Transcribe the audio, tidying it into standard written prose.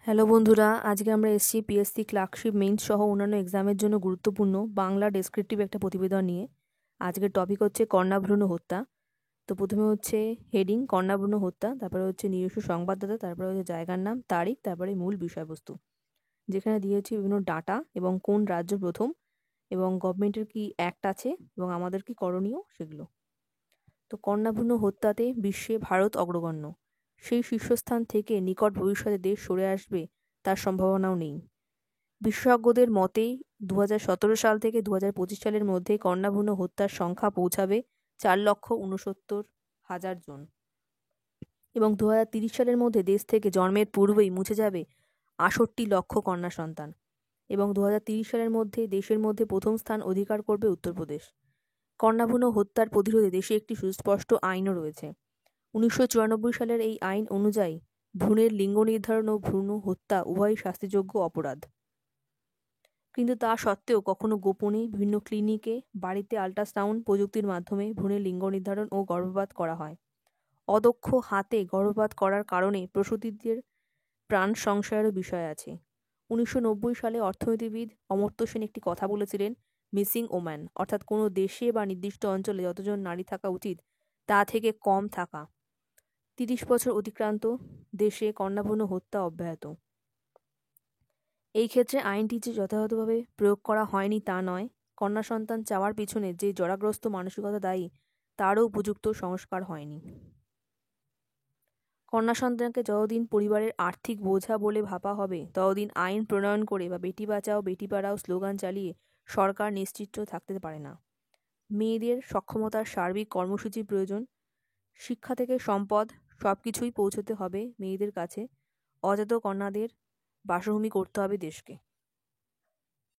Hello বন্ধুরা, আজকে আমরা এসেছি পিএসসি ক্লার্কশিপ মেইনস সহ অন্যান্য এক্সামের জন্য গুরুত্বপূর্ণ বাংলা ডেসক্রিপটিভ একটা প্রতিবেদন নিয়ে। আজকের টপিক হচ্ছে কন্যাভ্রূণ হত্যা। তো প্রথমে হচ্ছে হেডিং কন্যাভ্রূণ হত্যা, তারপরে হচ্ছে নিজস্ব সংবাদদাতা, তারপরে হচ্ছে জায়গার নাম, তারিখ, তারপরে মূল বিষয়বস্তু, যেখানে দিয়েছি বিভিন্ন ডাটা এবং কোন রাজ্য প্রথম এবং গভর্নমেন্টের কি অ্যাক্ট আছে এবং আমাদের কি করণীয় সেগুলো। তো কন্যাভ্রূণ হত্যাতে বিশ্বে ভারত অগ্রগণ্য। সেই শীর্ষস্থান থেকে নিকট ভবিষ্যতে দেশ সরে আসবে তার সম্ভাবনাও নেই। বিশেষজ্ঞদের মতে 2017 সাল থেকে 2025 সালের মধ্যে কন্যাভ্রূণ হত্যার সংখ্যা পৌঁছাবে 4,69,000 জন এবং 2030 সালের মধ্যে দেশ থেকে জন্মের পূর্বেই মুছে যাবে 68 লক্ষ কন্যা সন্তান এবং 2030 সালের মধ্যে দেশের মধ্যে প্রথম স্থান অধিকার করবে উত্তরপ্রদেশ। কন্যাভ্রূণ হত্যার প্রতিরোধে দেশে একটি সুস্পষ্ট আইনও রয়েছে। 1994 সালের এই আইন অনুযায়ী ভ্রূণের লিঙ্গ নির্ধারণ ও ভ্রূণ হত্যা উভয়ই শাস্তিযোগ্য অপরাধ। কিন্তু তা সত্ত্বেও কখনো গোপনে বিভিন্ন ক্লিনিকে, বাড়িতে আল্ট্রাসাউন্ড প্রযুক্তির মাধ্যমে ভ্রূণের লিঙ্গ নির্ধারণ ও গর্ভপাত করা হয়। অদক্ষ হাতে গর্ভপাত করার কারণে প্রসূতিদের প্রাণ সংশয়েরও বিষয় আছে। 1990 সালে অর্থনীতিবিদ অমর্ত্য সেন একটি কথা বলেছিলেন, মিসিং ওম্যান, অর্থাৎ কোনো দেশে বা নির্দিষ্ট অঞ্চলে যতজন নারী থাকা উচিত তা থেকে কম থাকা। 30 বছর অতিক্রান্ত, দেশে কন্যাভ্রূণ হত্যা অব্যাহত। এই ক্ষেত্রে আইনটি যে যথাযথভাবে প্রয়োগ করা হয়নি তা নয়, কন্যা সন্তান চাওয়ার পিছনে যে জরাগ্রস্ত মানসিকতা দায়ী তারও উপযুক্ত সংস্কার হয়নি। কন্যা সন্তানকে যতদিন পরিবারের আর্থিক বোঝা বলে ভাবা হবে ততদিন আইন প্রণয়ন করে বা বেটি বাঁচাও বেটি পড়াও স্লোগান চালিয়ে সরকার নিশ্চিন্ত থাকতে পারে না। মেয়েদের সক্ষমতার সার্বিক কর্মসূচি প্রয়োজন। শিক্ষা থেকে সম্পদ সবকিছুই পৌঁছতে হবে মেয়েদের কাছে। অজাত কন্যাদের বাসভূমি করতে হবে দেশকে।